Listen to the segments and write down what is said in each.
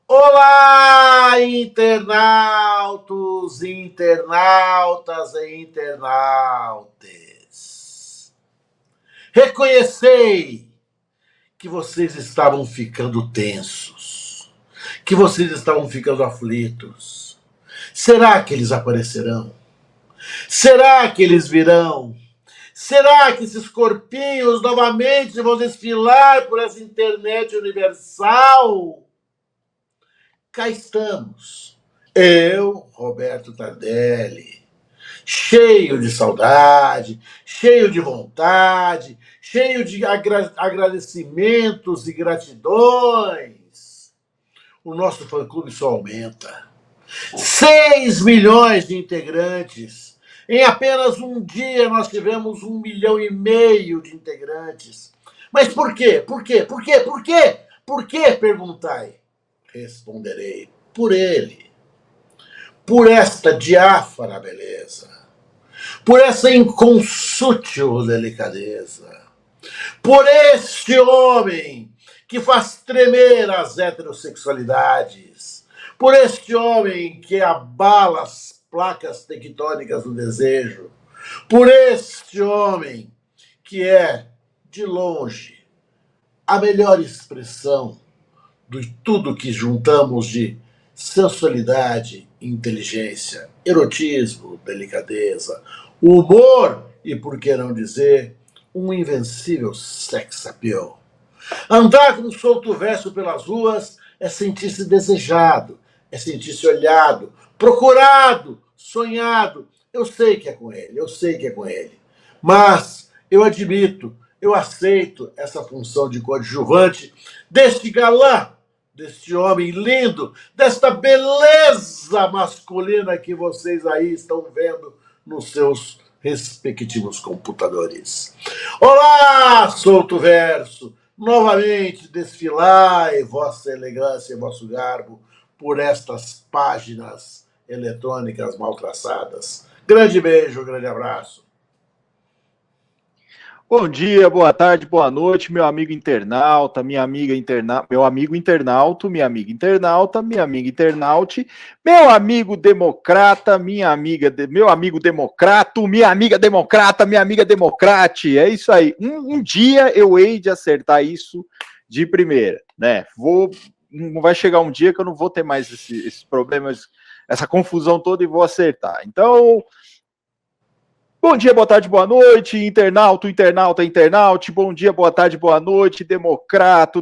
Olá, internautos, internautas e internautes. Reconhecei que vocês estavam ficando tensos, que vocês estavam ficando aflitos. Será que eles aparecerão? Será que eles virão? Será que esses corpinhos novamente vão desfilar por essa internet universal? Cá estamos. Eu, Roberto Tardelli, cheio de saudade, cheio de vontade, cheio de agradecimentos e gratidões. O nosso fã-clube só aumenta. 6 milhões de integrantes. Em apenas um dia nós tivemos 1,5 milhão de integrantes. Mas por quê? Por quê? Por quê? Por quê? Por quê? Perguntai. Responderei: por ele, por esta diáfana beleza, por essa inconsútil delicadeza, por este homem que faz tremer as heterossexualidades, por este homem que abala as placas tectônicas do desejo, por este homem que é, de longe, a melhor expressão de tudo que juntamos de sensualidade, inteligência, erotismo, delicadeza, humor e, por que não dizer, um invencível sex appeal. Andar com um solto verso pelas ruas é sentir-se desejado, é sentir-se olhado, procurado, sonhado. Eu sei que é com ele, eu sei que é com ele. Mas eu admito, eu aceito essa função de coadjuvante deste galã, deste homem lindo, desta beleza masculina que vocês aí estão vendo nos seus respectivos computadores. Olá, solto verso! Novamente desfilai vossa elegância e vosso garbo por estas páginas eletrônicas mal traçadas. Grande beijo, grande abraço. Bom dia, boa tarde, boa noite, meu amigo internauta, minha amiga internauta, meu amigo internauta, minha amiga internauta, minha amiga internaute, meu amigo democrata, minha amiga, meu amigo democrato, minha amiga democrata, minha amiga democrate. É isso aí. Um dia eu hei de acertar isso de primeira, né? Vai chegar um dia que eu não vou ter mais esses problemas, essa confusão toda e vou acertar. Então, bom dia, boa tarde, boa noite, internauta, internaute, bom dia, boa tarde, boa noite, democrata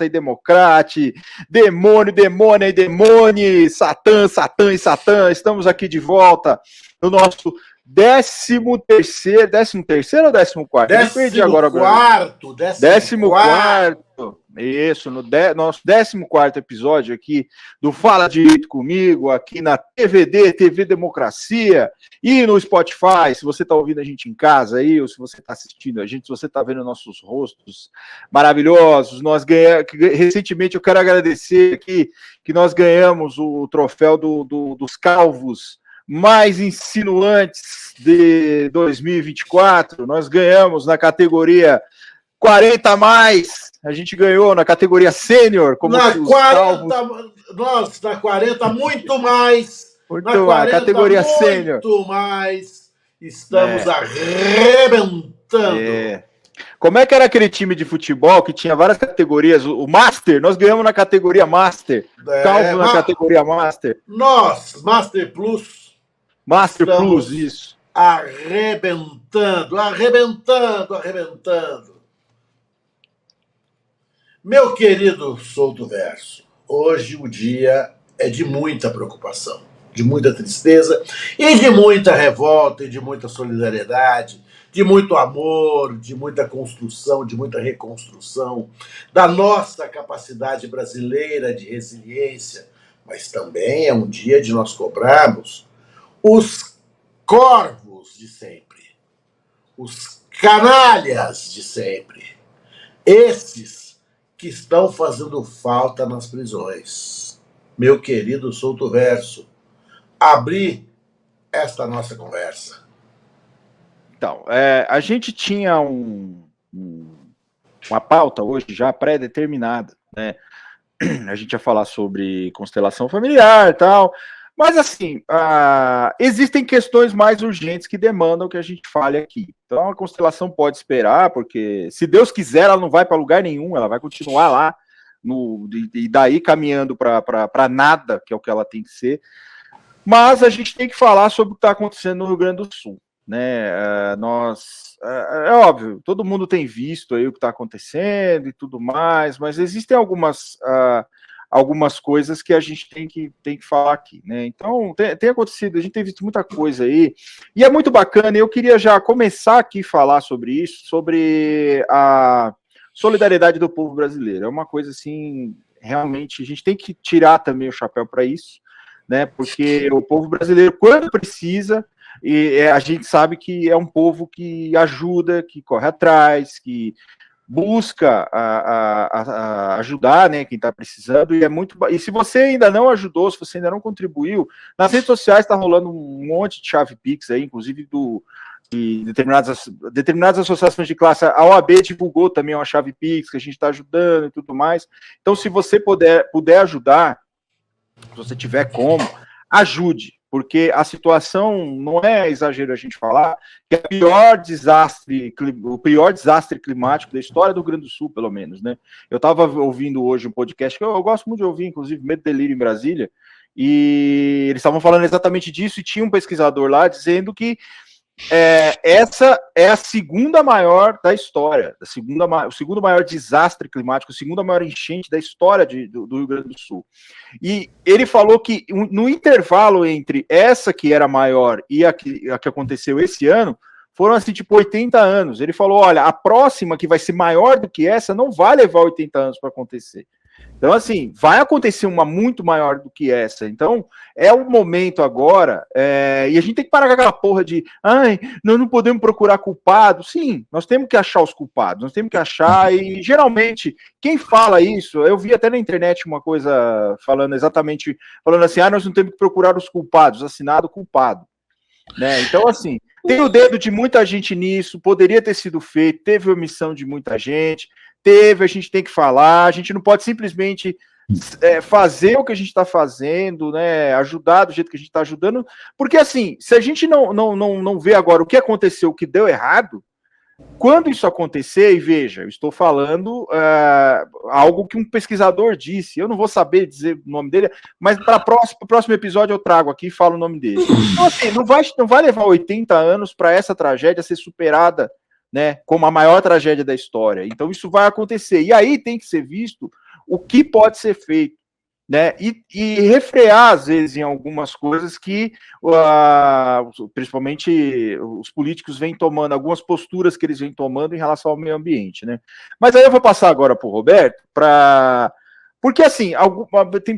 e democrate, demônio, demônia e demônio, satã e satã, estamos aqui de volta no nosso 13º ou 14º? Eu perdi agora. 14º. Isso, no nosso 14º episódio aqui do Fala Direito Comigo, aqui na TVD, TV Democracia, e no Spotify, se você está ouvindo a gente em casa aí, ou se você está assistindo a gente, se você está vendo nossos rostos maravilhosos, recentemente eu quero agradecer aqui que nós ganhamos o troféu dos calvos mais insinuantes de 2024, nós ganhamos na categoria 40 a mais, a gente ganhou na categoria sênior, como na 40, nossa, na 40 muito mais, muito na 40 categoria sênior, muito mais, estamos arrebentando. Como é que era aquele time de futebol que tinha várias categorias? O Master, nós ganhamos na categoria Master, calvo na categoria Master. Nós, Master Plus. Master Plus, isso. Arrebentando. Meu querido Solto Verso, hoje o dia é de muita preocupação, de muita tristeza e de muita revolta e de muita solidariedade, de muito amor, de muita construção, de muita reconstrução da nossa capacidade brasileira de resiliência, mas também é um dia de nós cobrarmos os corvos de sempre, os canalhas de sempre, esses que estão fazendo falta nas prisões. Meu querido Solto Verso, abri esta nossa conversa. Então, a gente tinha uma pauta hoje já pré-determinada, né? a gente ia falar sobre constelação familiar e tal, mas assim, existem questões mais urgentes que demandam que a gente fale aqui. Então a constelação pode esperar, porque se Deus quiser, ela não vai para lugar nenhum, ela vai continuar lá, e daí caminhando para nada, que é o que ela tem que ser. Mas a gente tem que falar sobre o que está acontecendo no Rio Grande do Sul, né? É óbvio, todo mundo tem visto aí o que está acontecendo e tudo mais, mas existem algumas coisas que a gente tem que falar aqui, né? Então, tem acontecido, a gente tem visto muita coisa aí, e é muito bacana, eu queria já começar aqui a falar sobre isso, sobre a solidariedade do povo brasileiro. É uma coisa, assim, realmente, a gente tem que tirar também o chapéu para isso, né? Porque o povo brasileiro, quando precisa, a gente sabe que é um povo que ajuda, que corre atrás, que busca ajudar, né, quem está precisando, e se você ainda não ajudou, se você ainda não contribuiu, nas redes sociais está rolando um monte de chave Pix aí, inclusive de determinadas associações de classe. A OAB divulgou também uma chave Pix que a gente está ajudando e tudo mais. Então, se você puder ajudar, se você tiver como, ajude, porque a situação não é exagero a gente falar que é o pior desastre climático da história do Rio Grande do Sul, pelo menos, né? Eu estava ouvindo hoje um podcast que eu gosto muito de ouvir, inclusive Medo e Delírio em Brasília, e eles estavam falando exatamente disso, e tinha um pesquisador lá dizendo que essa é a segunda maior da história, o segundo maior desastre climático, a segunda maior enchente da história do Rio Grande do Sul. E ele falou que no intervalo entre essa que era maior e a que aconteceu esse ano, foram assim, tipo 80 anos. Ele falou, olha, a próxima que vai ser maior do que essa não vai levar 80 anos para acontecer. Então, assim, vai acontecer uma muito maior do que essa. Então, é o momento agora, e a gente tem que parar com aquela porra de nós não podemos procurar culpado. Sim, nós temos que achar os culpados, nós temos que achar, e geralmente, quem fala isso, eu vi até na internet uma coisa falando assim, nós não temos que procurar os culpados, assinado culpado. Né? Então, assim, tem o dedo de muita gente nisso, poderia ter sido feito, teve omissão de muita gente, a gente tem que falar, a gente não pode simplesmente fazer o que a gente está fazendo, né, ajudar do jeito que a gente está ajudando, porque assim, se a gente não vê agora o que aconteceu, o que deu errado, quando isso acontecer, e veja, eu estou falando algo que um pesquisador disse, eu não vou saber dizer o nome dele, mas para o próximo episódio eu trago aqui e falo o nome dele. Então assim, não vai levar 80 anos para essa tragédia ser superada, né, como a maior tragédia da história. Então isso vai acontecer. E aí tem que ser visto o que pode ser feito, né, e refrear, às vezes, em algumas coisas que, principalmente, os políticos vêm tomando, algumas posturas que eles vêm tomando em relação ao meio ambiente, né. Mas aí eu vou passar agora para o Roberto, porque, assim,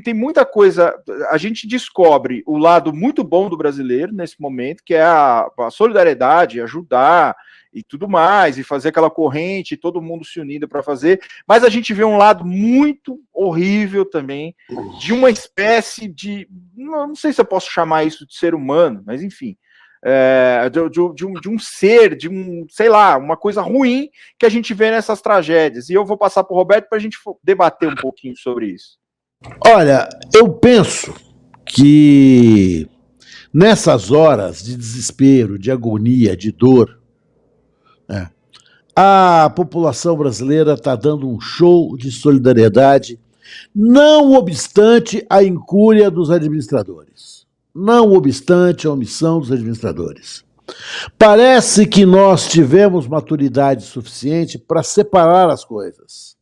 tem muita coisa, a gente descobre o lado muito bom do brasileiro nesse momento, que é a solidariedade, ajudar e tudo mais, e fazer aquela corrente, todo mundo se unindo para fazer, mas a gente vê um lado muito horrível também, de uma espécie de, não sei se eu posso chamar isso de ser humano, mas enfim, de um ser, sei lá, uma coisa ruim que a gente vê nessas tragédias. E eu vou passar para o Roberto para a gente debater um pouquinho sobre isso. Olha, eu penso que nessas horas de desespero, de agonia, de dor, a população brasileira está dando um show de solidariedade, não obstante a incúria dos administradores, não obstante a omissão dos administradores. Parece que nós tivemos maturidade suficiente para separar as coisas,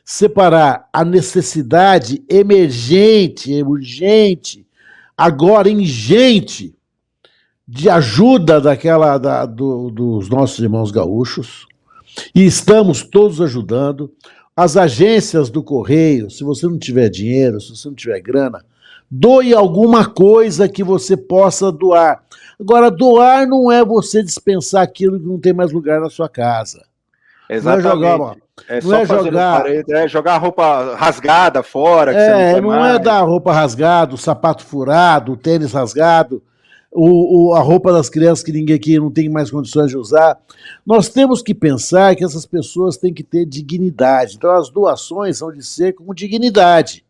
separar a necessidade emergente, urgente, agora ingente, de ajuda dos nossos irmãos gaúchos, e estamos todos ajudando. As agências do Correio, se você não tiver dinheiro, se você não tiver grana, doe alguma coisa que você possa doar. Agora, doar não é você dispensar aquilo que não tem mais lugar na sua casa. Exatamente. Jogar roupa rasgada fora. Que você não é dar roupa rasgada, o sapato furado, o tênis rasgado. a roupa das crianças que ninguém aqui não tem mais condições de usar. Nós temos que pensar que essas pessoas têm que ter dignidade. Então as doações são de ser com dignidade.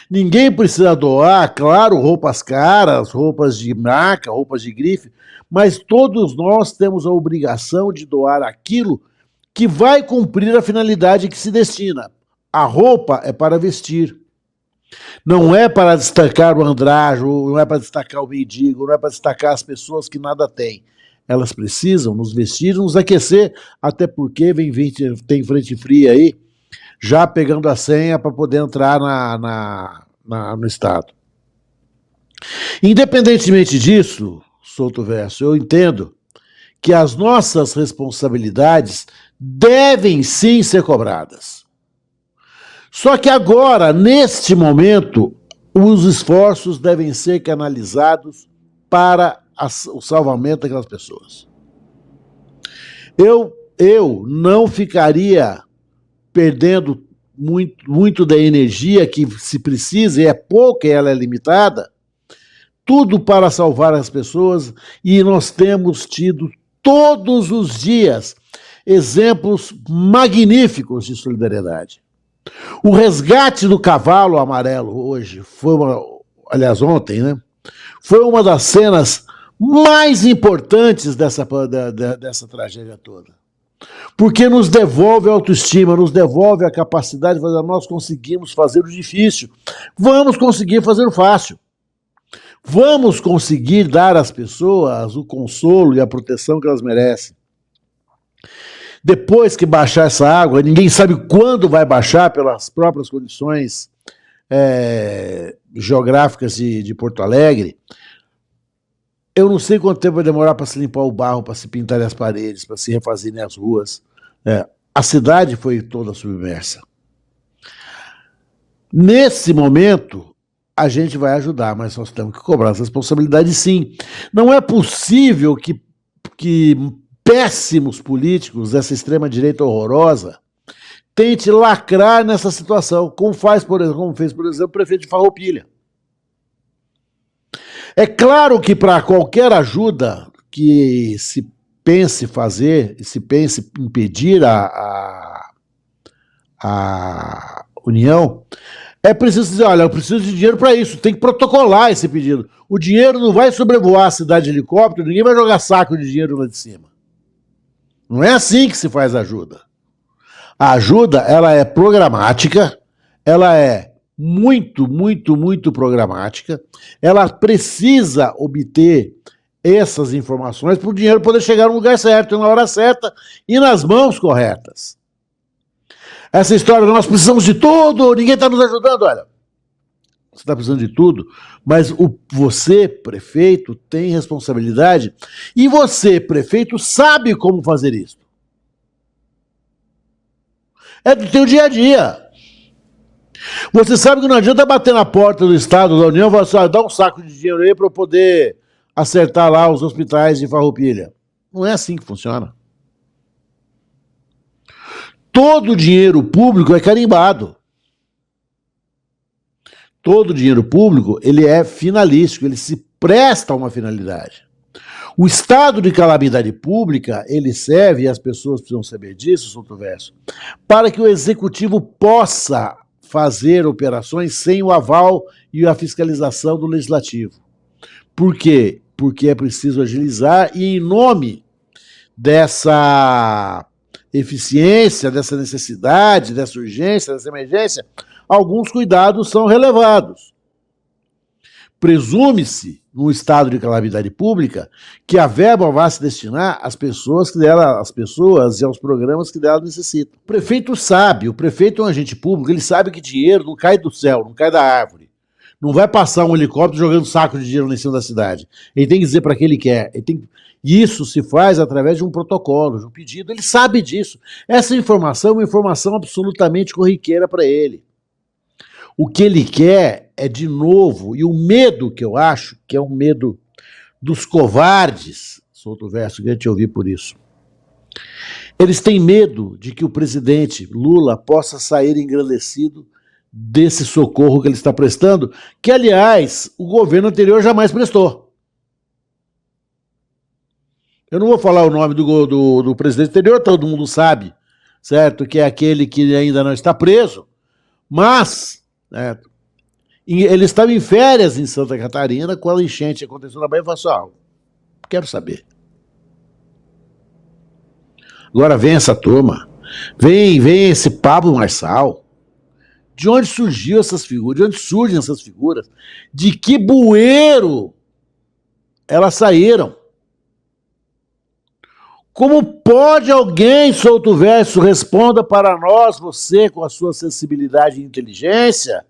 Ninguém precisa doar, claro, roupas caras, roupas de marca, roupas de grife, mas todos nós temos a obrigação de doar aquilo que vai cumprir a finalidade que se destina. A roupa é para vestir. Não é para destacar o andrajo, não é para destacar o mendigo, não é para destacar as pessoas que nada têm. Elas precisam nos vestir, nos aquecer, até porque tem frente fria aí, já pegando a senha para poder entrar no Estado. Independentemente disso, Souto Verso, eu entendo que as nossas responsabilidades devem sim ser cobradas. Só que agora, neste momento, os esforços devem ser canalizados para o salvamento daquelas pessoas. Eu não ficaria perdendo muito da energia que se precisa, e é pouca e ela é limitada, tudo para salvar as pessoas, e nós temos tido todos os dias exemplos magníficos de solidariedade. O resgate do cavalo amarelo hoje, aliás ontem, né? Foi uma das cenas mais importantes dessa tragédia toda. Porque nos devolve a autoestima, nos devolve a capacidade de fazer, nós conseguimos fazer o difícil, vamos conseguir fazer o fácil. Vamos conseguir dar às pessoas o consolo e a proteção que elas merecem. Depois que baixar essa água, ninguém sabe quando vai baixar pelas próprias condições geográficas de Porto Alegre. Eu não sei quanto tempo vai demorar para se limpar o barro, para se pintar as paredes, para se refazerem as ruas. A cidade foi toda submersa. Nesse momento, a gente vai ajudar, mas nós temos que cobrar as responsabilidades sim. Não é possível que péssimos políticos dessa extrema-direita horrorosa tente lacrar nessa situação, como fez, por exemplo, o prefeito de Farroupilha. É claro que para qualquer ajuda que se pense fazer, se pense impedir a união, é preciso dizer, olha, eu preciso de dinheiro para isso, tem que protocolar esse pedido. O dinheiro não vai sobrevoar a cidade de helicóptero, ninguém vai jogar saco de dinheiro lá de cima. Não é assim que se faz ajuda. A ajuda, ela é programática, ela é muito programática, ela precisa obter essas informações para o dinheiro poder chegar no lugar certo, na hora certa e nas mãos corretas. Essa história, nós precisamos de tudo, ninguém está nos ajudando, olha. Você está precisando de tudo, mas você, prefeito, tem responsabilidade e você, prefeito, sabe como fazer isso. É do teu dia a dia. Você sabe que não adianta bater na porta do Estado, da União, e falar assim, dá um saco de dinheiro aí para eu poder acertar lá os hospitais de Farroupilha. Não é assim que funciona. Todo o dinheiro público é carimbado. Todo o dinheiro público, ele é finalístico, ele se presta a uma finalidade. O estado de calamidade pública, ele serve, e as pessoas precisam saber disso, Souto Verso, para que o executivo possa fazer operações sem o aval e a fiscalização do legislativo. Por quê? Porque é preciso agilizar e em nome dessa eficiência, dessa necessidade, dessa urgência, dessa emergência, alguns cuidados são relevados. Presume-se, no estado de calamidade pública, que a verba vai se destinar às pessoas e aos programas que dela necessitam. O prefeito sabe, o prefeito é um agente público, ele sabe que dinheiro não cai do céu, não cai da árvore. Não vai passar um helicóptero jogando saco de dinheiro lá em cima da cidade. Ele tem que dizer para quem ele quer. Isso se faz através de um protocolo, de um pedido. Ele sabe disso. Essa informação é uma informação absolutamente corriqueira para ele. O que ele quer é, de novo, e o medo que eu acho, que é um medo dos covardes, Souto Verso, queria te ouvir por isso. Eles têm medo de que o presidente Lula possa sair engrandecido desse socorro que ele está prestando, que, aliás, o governo anterior jamais prestou. Eu não vou falar o nome do presidente anterior, todo mundo sabe, certo? Que é aquele que ainda não está preso, mas certo? Ele estava em férias em Santa Catarina quando a enchente aconteceu na Bahia e falou assim: quero saber. Agora vem essa turma, vem esse Pablo Marçal. De onde surgiu essas figuras? De onde surgem essas figuras? De que bueiro elas saíram? Como pode alguém, solto verso, responda para nós, você com a sua sensibilidade e inteligência?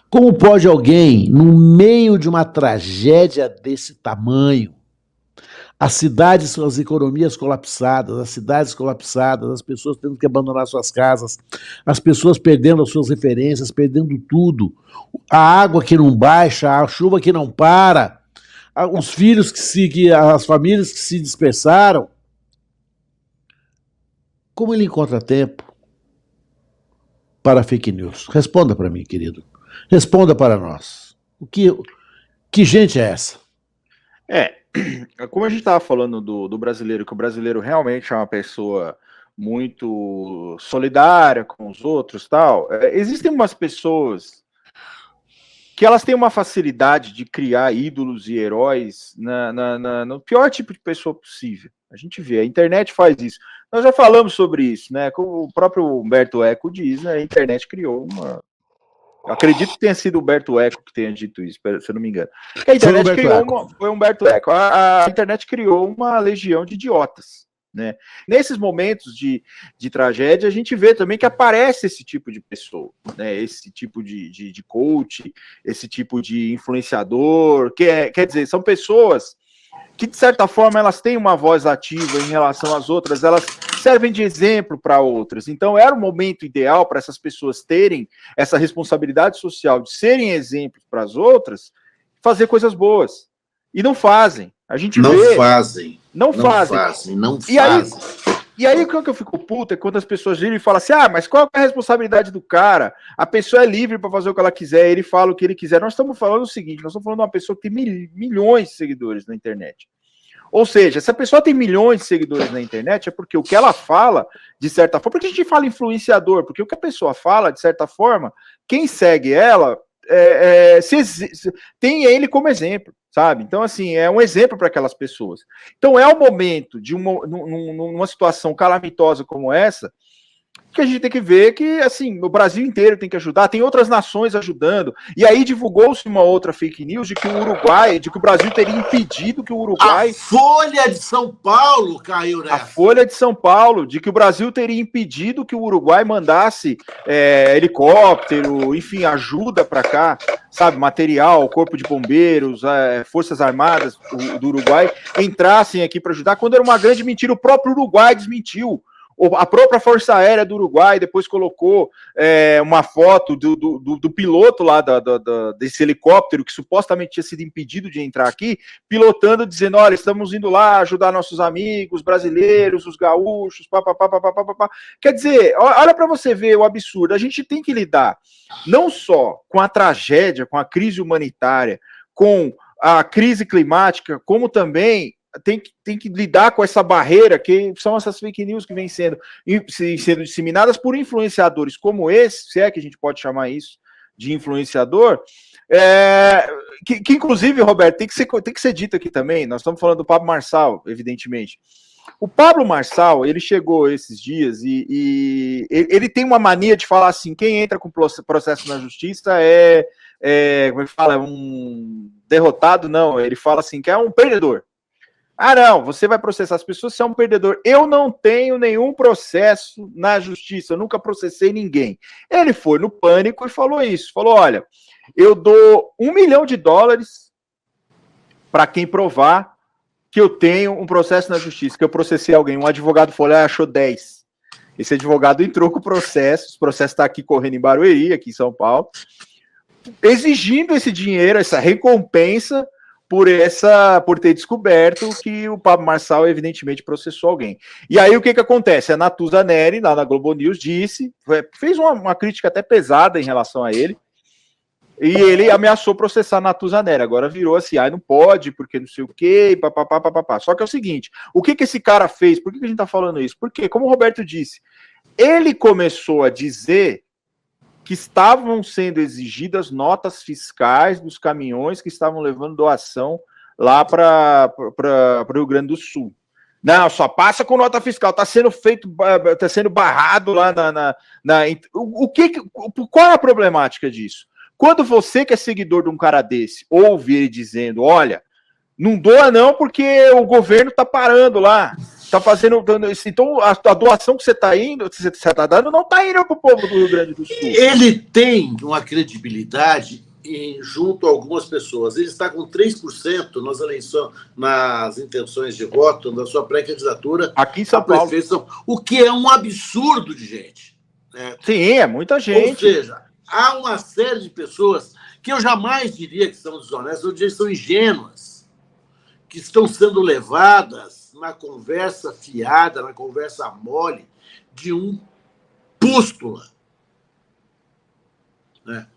Como pode alguém, no meio de uma tragédia desse tamanho, as cidades, as economias colapsadas, as cidades colapsadas, as pessoas tendo que abandonar suas casas, as pessoas perdendo as suas referências, perdendo tudo, a água que não baixa, a chuva que não para, os filhos as famílias que se dispersaram, como ele encontra tempo para fake news? Responda para mim, querido. Responda para nós. Que gente é essa? Como a gente estava falando do brasileiro, que o brasileiro realmente é uma pessoa muito solidária com os outros, tal. Existem umas pessoas que elas têm uma facilidade de criar ídolos e heróis no pior tipo de pessoa possível. A gente vê, a internet faz isso. Nós já falamos sobre isso, né? Como o próprio Humberto Eco diz, né? A internet criou uma... Eu acredito que tenha sido o Humberto Eco que tenha dito isso, se eu não me engano. A internet foi Humberto Eco. A internet criou uma legião de idiotas, né? Nesses momentos de tragédia, a gente vê também que aparece esse tipo de pessoa, né? Esse tipo de coach, esse tipo de influenciador, quer dizer, são pessoas que, de certa forma, elas têm uma voz ativa em relação às outras, elas servem de exemplo para outras. Então, era o momento ideal para essas pessoas terem essa responsabilidade social de serem exemplos para as outras, fazer coisas boas. E não fazem. A gente não vê... Fazem. Não fazem. E aí, o que eu fico puto é quando as pessoas viram e falam assim, mas qual é a responsabilidade do cara? A pessoa é livre para fazer o que ela quiser, ele fala o que ele quiser. Nós estamos falando o seguinte, nós estamos falando de uma pessoa que tem milhões de seguidores na internet. Ou seja, se a pessoa tem milhões de seguidores na internet, é porque o que ela fala, de certa forma, porque a gente fala influenciador, porque o que a pessoa fala, de certa forma, quem segue ela tem ele como exemplo, sabe? Então, assim, é um exemplo para aquelas pessoas. Então, é o momento de numa situação calamitosa como essa, que a gente tem que ver que, assim, o Brasil inteiro tem que ajudar, tem outras nações ajudando, e aí divulgou-se uma outra fake news de que o Brasil teria impedido que o Uruguai... A Folha de São Paulo caiu nessa. A Folha de São Paulo, de que o Brasil teria impedido que o Uruguai mandasse helicóptero, enfim, ajuda para cá, sabe, material, corpo de bombeiros, forças armadas do Uruguai entrassem aqui para ajudar, quando era uma grande mentira, o próprio Uruguai desmentiu. A própria Força Aérea do Uruguai depois colocou uma foto do piloto lá desse helicóptero que supostamente tinha sido impedido de entrar aqui, pilotando, dizendo, olha, estamos indo lá ajudar nossos amigos brasileiros, os gaúchos, papapá. Quer dizer, olha para você ver o absurdo. A gente tem que lidar não só com a tragédia, com a crise humanitária, com a crise climática, como também tem que lidar com essa barreira que são essas fake news que vêm sendo disseminadas por influenciadores como esse, se é que a gente pode chamar isso de influenciador, que inclusive, Roberto, tem que ser dito aqui também, nós estamos falando do Pablo Marçal, evidentemente. O Pablo Marçal, ele chegou esses dias e ele tem uma mania de falar assim, quem entra com processo na justiça como ele fala, um derrotado, não, ele fala assim, que é um perdedor. Não, você vai processar as pessoas, você é um perdedor. Eu não tenho nenhum processo na justiça, eu nunca processei ninguém. Ele foi no Pânico e falou isso. Falou, olha, eu dou $1 milhão para quem provar que eu tenho um processo na justiça, que eu processei alguém. Um advogado foi lá e achou 10. Esse advogado entrou com o processo está aqui correndo em Barueri, aqui em São Paulo, exigindo esse dinheiro, essa recompensa, por ter descoberto que o Pablo Marçal evidentemente processou alguém. E aí o que acontece? A Natuza Neri, lá na Globo News, fez uma crítica até pesada em relação a ele, E ele ameaçou processar a Natuzaneri. Agora virou assim, não pode, porque não sei o quê, papapá, papapá. Só que é o seguinte, o que esse cara fez? Por que a gente tá falando isso? Porque, como o Roberto disse, ele começou a dizer que estavam sendo exigidas notas fiscais dos caminhões que estavam levando doação lá para o Rio Grande do Sul. Não, só passa com nota fiscal, está sendo feito, está sendo barrado lá qual é a problemática disso? Quando você que é seguidor de um cara desse ouve ele dizendo, olha, não doa não porque o governo está parando lá, está fazendo, então a doação que você está indo, você está dando, não está indo para o povo do Rio Grande do Sul. Ele tem uma credibilidade junto a algumas pessoas. Ele está com 3% nas eleições, nas intenções de voto da sua pré-candidatura aqui em São Paulo, o que é um absurdo de gente. Né? Sim, é muita gente. Ou seja, há uma série de pessoas que eu jamais diria que são desonestas, eu diria que são ingênuas, que estão sendo levadas na conversa fiada, na conversa mole de um pústula. Né?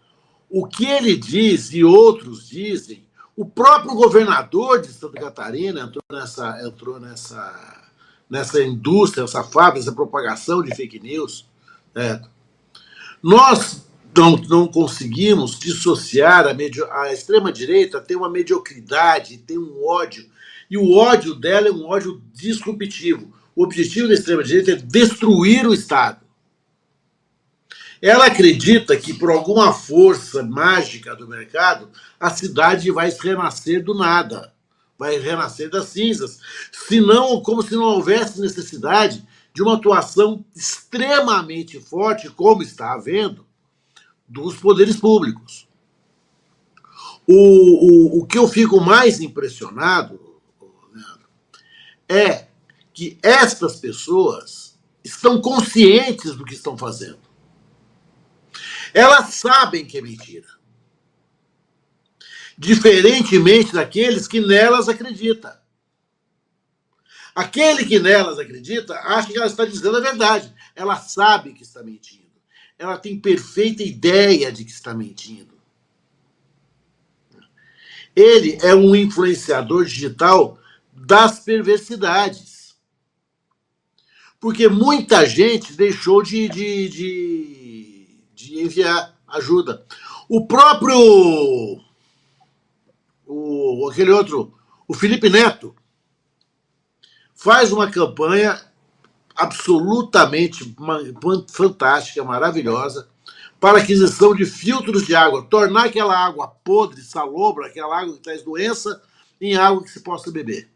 O que ele diz e outros dizem, o próprio governador de Santa Catarina entrou nessa indústria, essa fábrica, essa propagação de fake news. Né? Nós não conseguimos dissociar a extrema-direita, tem uma mediocridade, tem um ódio, e o ódio dela é um ódio disruptivo. O objetivo da extrema-direita é destruir o Estado. Ela acredita que, por alguma força mágica do mercado, a cidade vai renascer do nada, vai renascer das cinzas, como se não houvesse necessidade de uma atuação extremamente forte, como está havendo, dos poderes públicos. O que eu fico mais impressionado, Leandro, é que estas pessoas estão conscientes do que estão fazendo. Elas sabem que é mentira. Diferentemente daqueles que nelas acreditam. Aquele que nelas acredita acha que ela está dizendo a verdade. Ela sabe que está mentindo. Ela tem perfeita ideia de que está mentindo. Ele é um influenciador digital das perversidades. Porque muita gente deixou de enviar ajuda. O próprio aquele outro, o Felipe Neto, faz uma campanha absolutamente fantástica, maravilhosa, para aquisição de filtros de água, tornar aquela água podre, salobra, aquela água que traz doença, em água que se possa beber.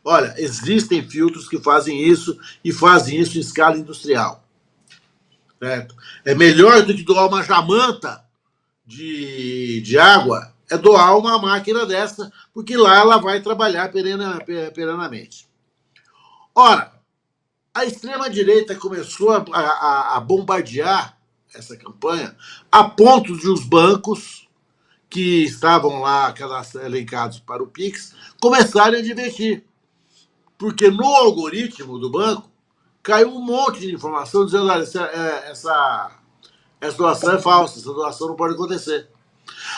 Olha, existem filtros que fazem isso e fazem isso em escala industrial. Certo? É melhor do que doar uma jamanta de água, é doar uma máquina dessa, porque lá ela vai trabalhar perenamente. Ora, a extrema-direita começou a bombardear essa campanha a ponto de os bancos que estavam lá elencados para o Pix começarem a divertir. Porque no algoritmo do banco caiu um monte de informação dizendo, olha, essa doação é falsa, essa doação não pode acontecer.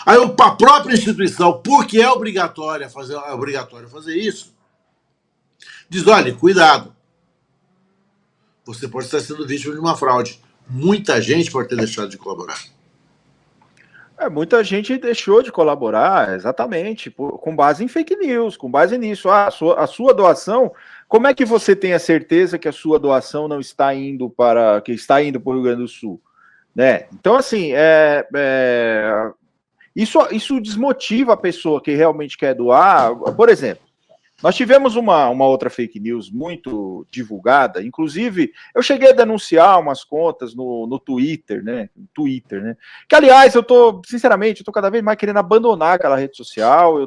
Aí a própria instituição, porque é obrigatório fazer isso, diz, olha, cuidado, você pode estar sendo vítima de uma fraude. Muita gente pode ter deixado de colaborar. Muita gente deixou de colaborar, exatamente, com base em fake news, com base nisso. A sua doação, como é que você tem a certeza que a sua doação não está indo para o Rio Grande do Sul? Né? Então, assim, isso desmotiva a pessoa que realmente quer doar. Por exemplo, nós tivemos uma outra fake news muito divulgada, inclusive eu cheguei a denunciar umas contas no Twitter, né? Que, aliás, sinceramente, eu tô cada vez mais querendo abandonar aquela rede social.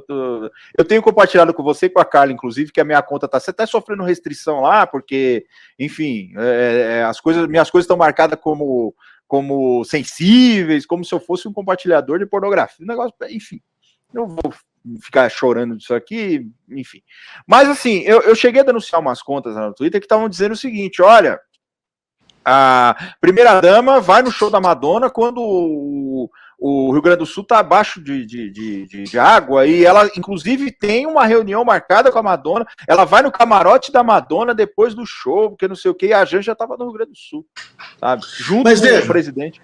Eu tenho compartilhado com você e com a Carla, inclusive, que a minha conta tá até sofrendo restrição lá, porque, enfim, minhas coisas estão marcadas como sensíveis, como se eu fosse um compartilhador de pornografia. Negócio, enfim, não vou ficar chorando disso aqui, enfim. Mas, assim, eu cheguei a denunciar umas contas lá no Twitter que estavam dizendo o seguinte, olha, a primeira-dama vai no show da Madonna quando o Rio Grande do Sul está abaixo de água, e ela, inclusive, tem uma reunião marcada com a Madonna, ela vai no camarote da Madonna depois do show, porque não sei o que, e a Janja estava no Rio Grande do Sul, sabe? Junto Mas com veja, o presidente.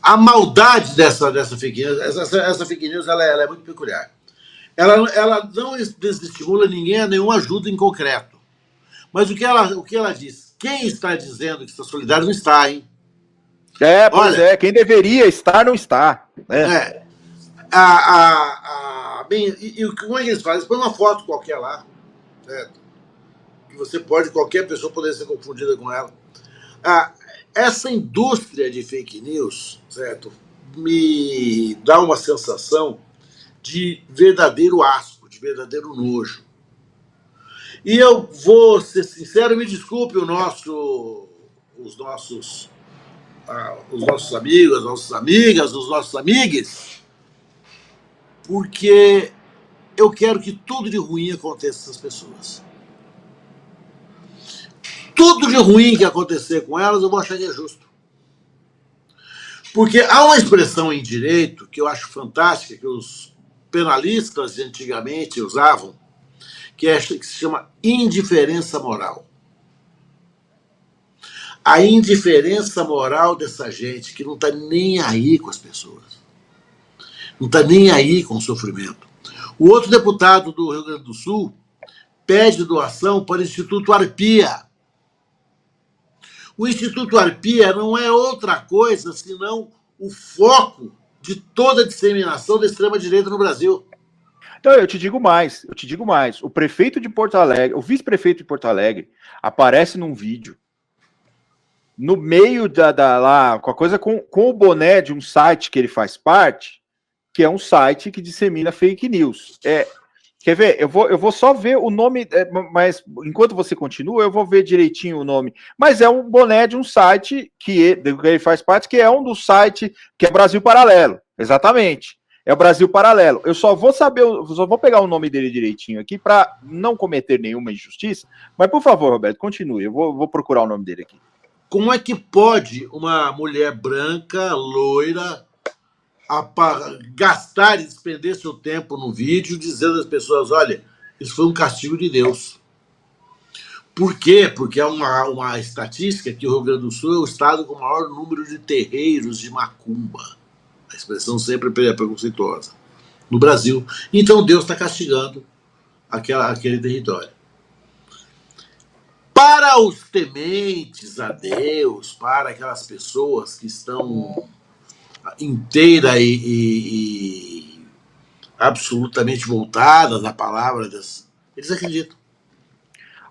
A maldade dessa fake news, essa fake news ela é muito peculiar. Ela não desestimula ninguém a nenhuma ajuda em concreto. Mas o que ela diz? Quem está dizendo que está solidário não está, hein? Pois é, quem deveria estar, não está. Bem, como é que eles fazem? Eles põem uma foto qualquer lá, certo? Que qualquer pessoa poder ser confundida com ela. Essa indústria de fake news, certo, me dá uma sensação de verdadeiro asco, de verdadeiro nojo. E eu vou ser sincero, me desculpe os nossos amigos, as nossas amigas, os nossos amigues, porque eu quero que tudo de ruim aconteça com essas pessoas. Tudo de ruim que acontecer com elas, eu vou achar que é justo. Porque há uma expressão em direito que eu acho fantástica, que os penalistas de antigamente usavam, que se chama indiferença moral. A indiferença moral dessa gente que não está nem aí com as pessoas. Não está nem aí com o sofrimento. O outro deputado do Rio Grande do Sul pede doação para o Instituto Arpia. O Instituto Arpia não é outra coisa senão o foco de toda a disseminação da extrema-direita no Brasil. Então, eu te digo mais. O prefeito de Porto Alegre, o vice-prefeito de Porto Alegre, aparece num vídeo, no meio lá, com a coisa com o boné de um site que ele faz parte, que é um site que dissemina fake news. Quer ver? Eu vou só ver o nome, mas enquanto você continua, eu vou ver direitinho o nome. Mas é um boné de um site que ele faz parte, que é um dos sites, que é Brasil Paralelo. Exatamente. É o Brasil Paralelo. Eu só vou pegar o nome dele direitinho aqui para não cometer nenhuma injustiça. Mas, por favor, Roberto, continue. Eu vou procurar o nome dele aqui. Como é que pode uma mulher branca, loira, gastar e despender seu tempo no vídeo dizendo às pessoas, olha, isso foi um castigo de Deus. Por quê? Porque é uma estatística que o Rio Grande do Sul é o estado com o maior número de terreiros de macumba. A expressão sempre é preconceituosa. No Brasil. Então Deus está castigando aquele território. Para os tementes a Deus, para aquelas pessoas que estão inteira e absolutamente voltadas à palavra, eles acreditam.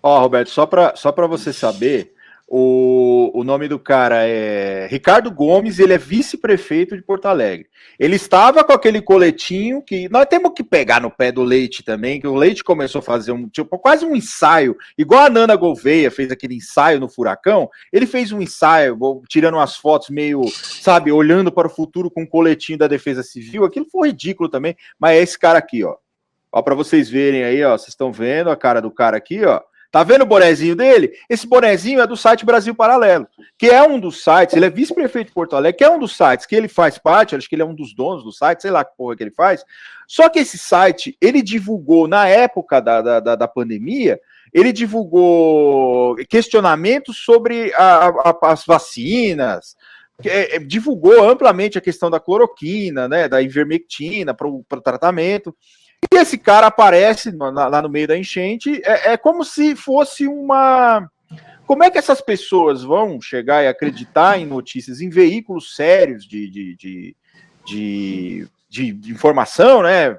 Roberto, só para você saber, o nome do cara é Ricardo Gomes, ele é vice-prefeito de Porto Alegre. Ele estava com aquele coletinho que nós temos que pegar no pé do Leite também, que o Leite começou a fazer quase um ensaio, igual a Nana Gouveia fez aquele ensaio no Furacão, ele fez um ensaio, tirando umas fotos meio, sabe, olhando para o futuro com o coletinho da Defesa Civil, aquilo foi ridículo também, mas é esse cara aqui, ó para vocês verem aí, ó, vocês estão vendo a cara do cara aqui, ó. Tá vendo o bonezinho dele? Esse bonezinho é do site Brasil Paralelo, que é um dos sites, ele é vice-prefeito de Porto Alegre, que é um dos sites que ele faz parte, acho que ele é um dos donos do site, sei lá que porra que ele faz. Só que esse site, ele divulgou, na época da pandemia, ele divulgou questionamentos sobre as vacinas, divulgou amplamente a questão da cloroquina, né, da ivermectina para o tratamento. E esse cara aparece lá no meio da enchente, é como se fosse uma... Como é que essas pessoas vão chegar e acreditar em notícias em veículos sérios de informação, né?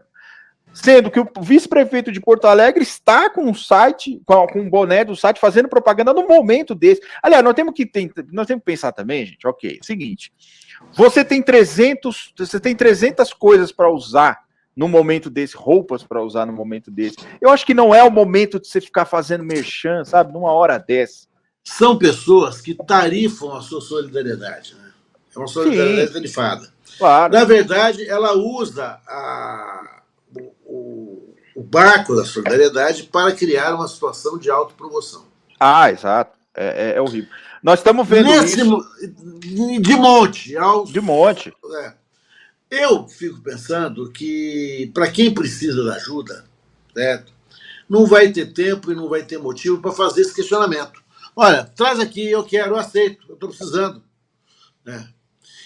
Sendo que o vice-prefeito de Porto Alegre está com um site, com um boné do site, fazendo propaganda no momento desse. Aliás, nós temos que pensar também, gente, ok, é o seguinte, você tem 300 coisas para usar no momento desse, roupas para usar no momento desse. Eu acho que não é o momento de você ficar fazendo merchan, sabe, numa hora dessa. São pessoas que tarifam a sua solidariedade, né? É uma solidariedade tarifada. Claro. Na verdade, ela usa o barco da solidariedade para criar uma situação de autopromoção. Exato. É horrível. Nós estamos vendo isso... De monte. De monte. Eu fico pensando que, para quem precisa da ajuda, certo? Não vai ter tempo e não vai ter motivo para fazer esse questionamento. Olha, traz aqui, eu quero, eu aceito, eu estou precisando. Né?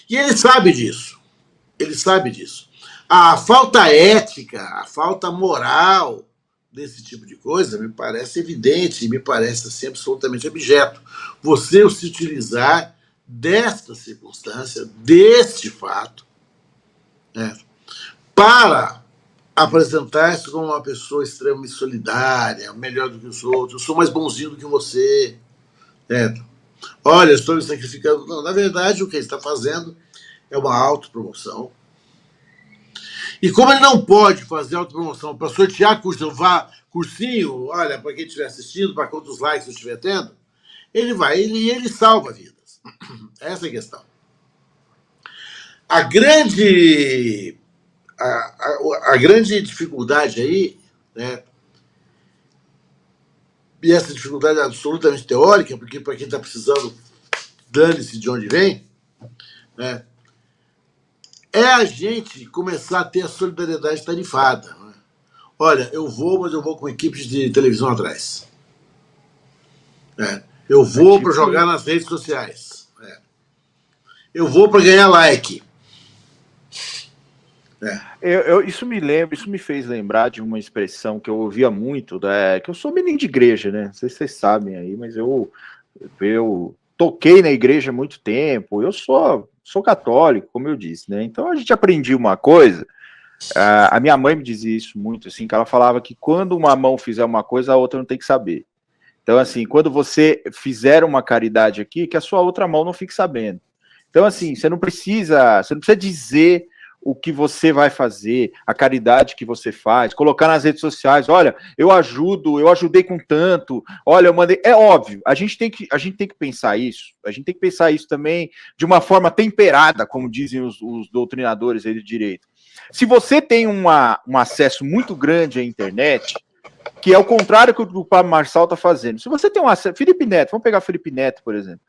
E ele sabe disso. Ele sabe disso. A falta ética, a falta moral desse tipo de coisa me parece evidente e me parece assim, absolutamente abjeto. Você se utilizar desta circunstância, deste fato, né, para apresentar-se como uma pessoa extremamente solidária, melhor do que os outros, eu sou mais bonzinho do que você, certo? Olha, estou me sacrificando. Não, na verdade, o que ele está fazendo é uma autopromoção. E como ele não pode fazer autopromoção para sortear cursinho, olha, para quem estiver assistindo, para quantos likes eu estiver tendo, ele vai, ele salva vidas. Essa é a questão. A grande, a grande dificuldade aí, né, e essa dificuldade é absolutamente teórica, porque para quem está precisando, dane-se de onde vem, né, é a gente começar a ter a solidariedade tarifada. Né? Olha, eu vou, mas eu vou com equipes de televisão atrás. Eu vou para jogar nas redes sociais. Eu vou para ganhar like. Isso me fez lembrar de uma expressão que eu ouvia muito, que eu sou menino de igreja, né? Não sei se vocês sabem aí, mas eu toquei na igreja há muito tempo, eu sou católico, como eu disse, né? Então a gente aprendia uma coisa, a minha mãe me dizia isso muito, assim, que ela falava que quando uma mão fizer uma coisa, a outra não tem que saber. Então, assim, quando você fizer uma caridade aqui, que a sua outra mão não fique sabendo. Então, assim, você não precisa dizer o que você vai fazer, a caridade que você faz, colocar nas redes sociais, olha, eu ajudei com tanto, olha, eu mandei. É óbvio, a gente tem que pensar isso, a gente tem que pensar isso também de uma forma temperada, como dizem os doutrinadores aí de direito. Se você tem um acesso muito grande à internet, que é o contrário que o Pablo Marçal está fazendo. Se você tem um acesso. Felipe Neto, vamos pegar Felipe Neto, por exemplo.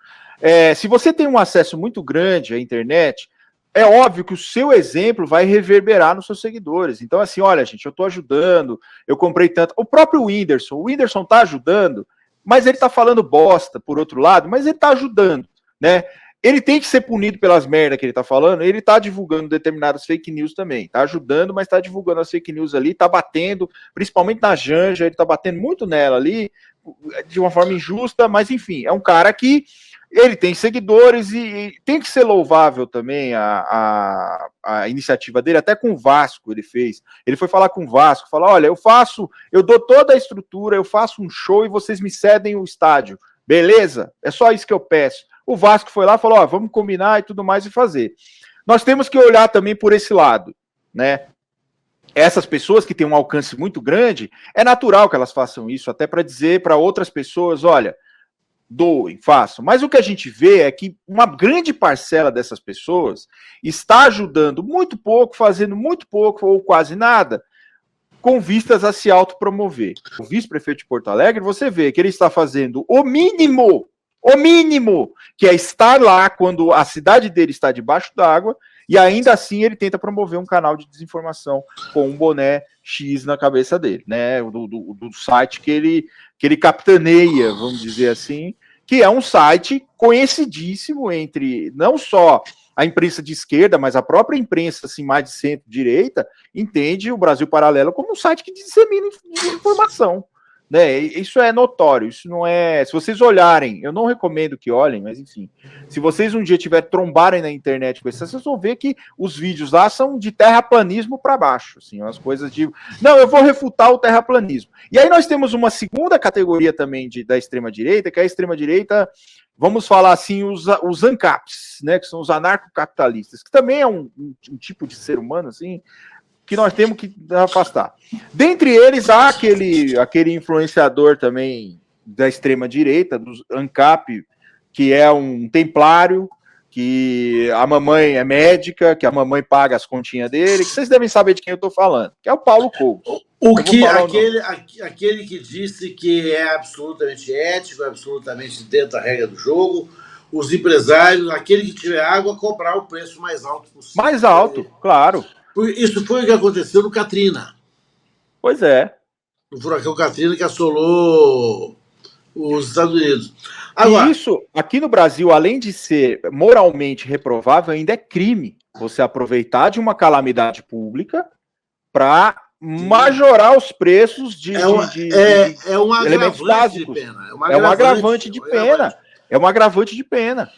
Se você tem um acesso muito grande à internet, é óbvio que o seu exemplo vai reverberar nos seus seguidores. Então, assim, olha, gente, eu estou ajudando, eu comprei tanto. O próprio Whindersson, está ajudando, mas ele está falando bosta, por outro lado, mas ele está ajudando, né? Ele tem que ser punido pelas merdas que ele tá falando, ele tá divulgando determinadas fake news também, tá ajudando, mas tá divulgando as fake news ali, tá batendo, principalmente na Janja, ele tá batendo muito nela ali, de uma forma injusta, mas enfim, é um cara que ele tem seguidores e tem que ser louvável também a iniciativa dele, até com o Vasco ele fez, ele foi falar com o Vasco, falar, olha, eu dou toda a estrutura, eu faço um show e vocês me cedem o estádio, beleza? É só isso que eu peço. O Vasco foi lá e falou, vamos combinar e tudo mais e fazer. Nós temos que olhar também por esse lado, né? Essas pessoas que têm um alcance muito grande, é natural que elas façam isso, até para dizer para outras pessoas, olha, doem, façam. Mas o que a gente vê é que uma grande parcela dessas pessoas está ajudando muito pouco, fazendo muito pouco ou quase nada, com vistas a se autopromover. O vice-prefeito de Porto Alegre, você vê que ele está fazendo o mínimo, que é estar lá quando a cidade dele está debaixo d'água, e ainda assim ele tenta promover um canal de desinformação com um boné X na cabeça dele, né? Do site que ele capitaneia, vamos dizer assim, que é um site conhecidíssimo entre não só a imprensa de esquerda, mas a própria imprensa assim, mais de centro-direita, entende o Brasil Paralelo como um site que dissemina informação. Né? Isso é notório, isso não é. Se vocês olharem, eu não recomendo que olhem, mas enfim, se vocês um dia tiver trombarem na internet com isso, vocês vão ver que os vídeos lá são de terraplanismo para baixo, assim, umas coisas de não, eu vou refutar o terraplanismo. E aí nós temos uma segunda categoria também da extrema-direita, que é a extrema-direita, vamos falar assim, os ANCAPs, né? Que são os anarcocapitalistas, que também é um tipo de ser humano, assim, que nós temos que afastar. Dentre eles, há aquele influenciador também da extrema-direita, do ANCAP, que é um templário, que a mamãe é médica, que a mamãe paga as continhas dele, que vocês devem saber de quem eu estou falando, que é o Paulo Cogos. Aquele que disse que é absolutamente ético, absolutamente dentro da regra do jogo, os empresários, aquele que tiver água, cobrar o preço mais alto possível. Mais alto, claro. Isso foi o que aconteceu no Katrina. Pois é. No furacão Katrina que assolou os Estados Unidos. Agora, e isso, aqui no Brasil, além de ser moralmente reprovável, ainda é crime você aproveitar de uma calamidade pública para majorar os preços de um elementos básicos. De pena. É um agravante de pena. É um agravante de pena.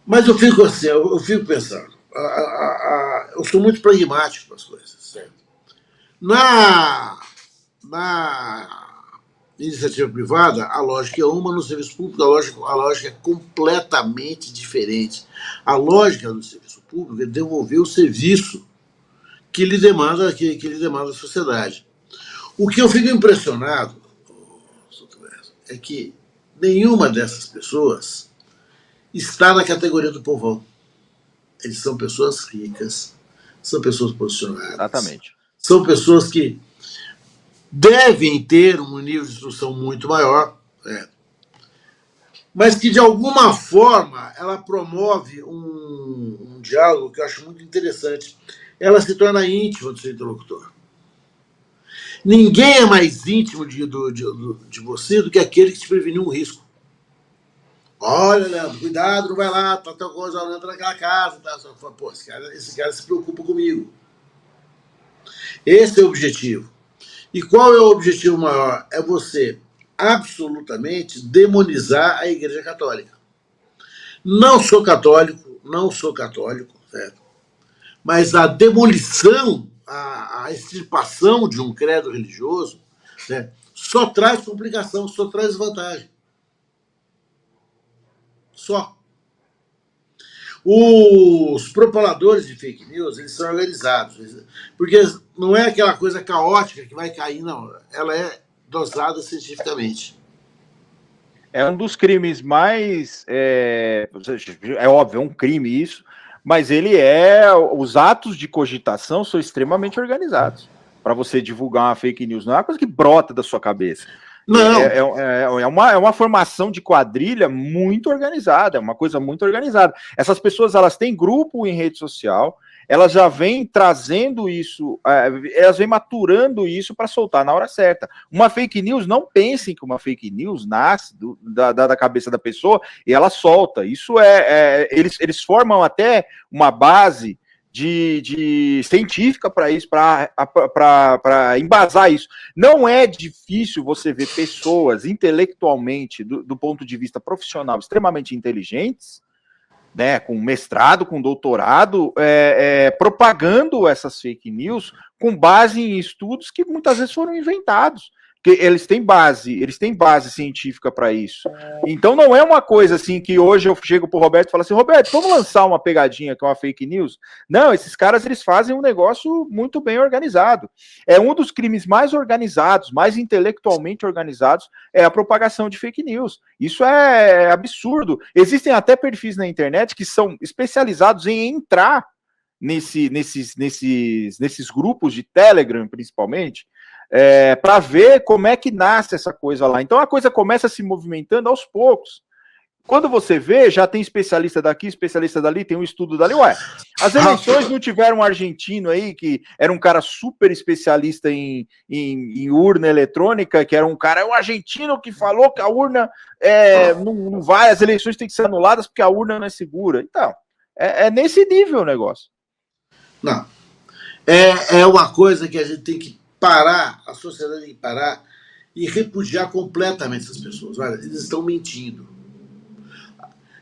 Mas eu fico assim, eu fico pensando. Eu sou muito pragmático para as coisas, certo? Na iniciativa privada, a lógica é uma, no serviço público, a lógica é completamente diferente. A lógica do serviço público é devolver o serviço que lhe demanda a sociedade. O que eu fico impressionado é que nenhuma dessas pessoas está na categoria do povão. Eles são pessoas ricas, são pessoas posicionadas. Exatamente. São pessoas que devem ter um nível de instrução muito maior, mas que, de alguma forma, ela promove um diálogo que eu acho muito interessante. Ela se torna íntima do seu interlocutor. Ninguém é mais íntimo de você do que aquele que te preveniu um risco. Olha, Leandro, cuidado, não vai lá, tá tal coisa, não entra naquela casa. Tá. Pô, esse cara se preocupa comigo. Esse é o objetivo. E qual é o objetivo maior? É você absolutamente demonizar a Igreja Católica. Não sou católico, certo? Mas a demolição, a extirpação de um credo religioso, né, só traz complicação, só traz vantagem. Só. Os propagadores de fake news, eles são organizados. Porque não é aquela coisa caótica que vai cair, não. Ela é dosada cientificamente. É um dos crimes mais... É óbvio, é um crime isso, mas ele os atos de cogitação são extremamente organizados para você divulgar uma fake news. Não é uma coisa que brota da sua cabeça. Não. É uma formação de quadrilha muito organizada, é uma coisa muito organizada. Essas pessoas, elas têm grupo em rede social, elas já vêm trazendo isso, elas vêm maturando isso para soltar na hora certa. Uma fake news, não pensem que uma fake news nasce da cabeça da pessoa e ela solta. Isso eles formam até uma base de científica para isso, para embasar isso. Não é difícil você ver pessoas intelectualmente, do ponto de vista profissional, extremamente inteligentes, né, com mestrado, com doutorado, propagando essas fake news com base em estudos que muitas vezes foram inventados. Porque eles têm base científica para isso. Então não é uma coisa assim que hoje eu chego pro Roberto e falo assim, Roberto, vamos lançar uma pegadinha que é uma fake news? Não, esses caras, eles fazem um negócio muito bem organizado. É um dos crimes mais organizados, mais intelectualmente organizados, é a propagação de fake news. Isso é absurdo. Existem até perfis na internet que são especializados em entrar nesses grupos de Telegram, principalmente, para ver como é que nasce essa coisa lá. Então a coisa começa se movimentando aos poucos. Quando você vê, já tem especialista daqui, especialista dali, tem um estudo dali. Ué, as eleições não tiveram um argentino aí, que era um cara super especialista em urna eletrônica, que era um argentino que falou que a urna não vai, as eleições têm que ser anuladas porque a urna não é segura. Então, é nesse nível o negócio. Não. É uma coisa que a gente tem que parar, a sociedade tem que parar e repudiar completamente essas pessoas. Olha, eles estão mentindo.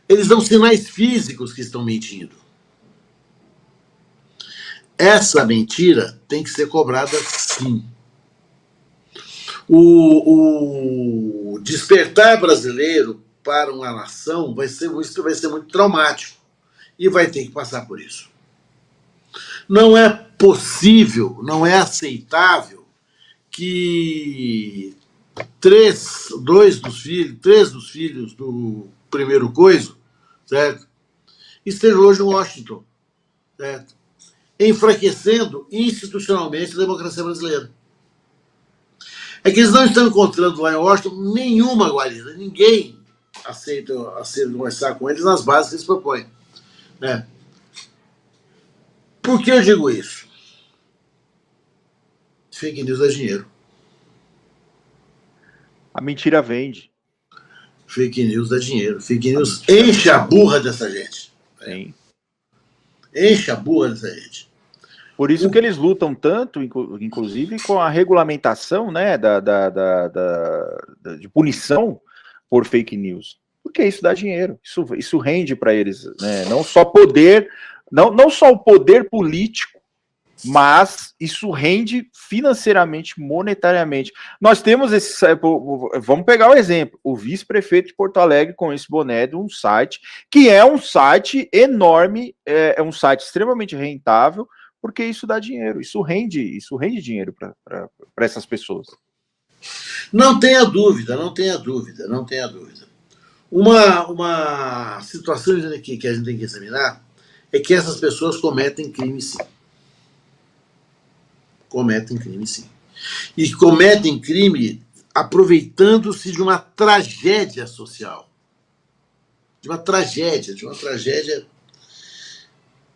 Eles dão sinais físicos que estão mentindo. Essa mentira tem que ser cobrada sim. O despertar brasileiro para uma nação vai ser muito traumático e vai ter que passar por isso. Não é possível, não é aceitável que três dos filhos do primeiro coiso, certo, estejam hoje em Washington, certo, enfraquecendo institucionalmente a democracia brasileira. É que eles não estão encontrando lá em Washington nenhuma guarida, ninguém aceito conversar com eles nas bases que eles propõem. Né? Por que eu digo isso? Fake news dá dinheiro. A mentira vende. Fake news dá dinheiro. Fake news enche a burra dessa gente. Sim. Enche a burra dessa gente. Por isso que eles lutam tanto, inclusive, com a regulamentação, né, de punição por fake news. Porque isso dá dinheiro, isso rende para eles, né? Não só poder, não só o poder político, mas isso rende financeiramente, monetariamente. Nós temos esse, vamos pegar o exemplo, o vice-prefeito de Porto Alegre com esse boné de um site, que é um site enorme, é um site extremamente rentável, porque isso dá dinheiro, isso rende dinheiro para essas pessoas. Não tenha dúvida, não tenha dúvida, não tenha dúvida. Uma situação que a gente tem que examinar é que essas pessoas cometem crime, sim. Cometem crime, sim. E cometem crime aproveitando-se de uma tragédia social. De uma tragédia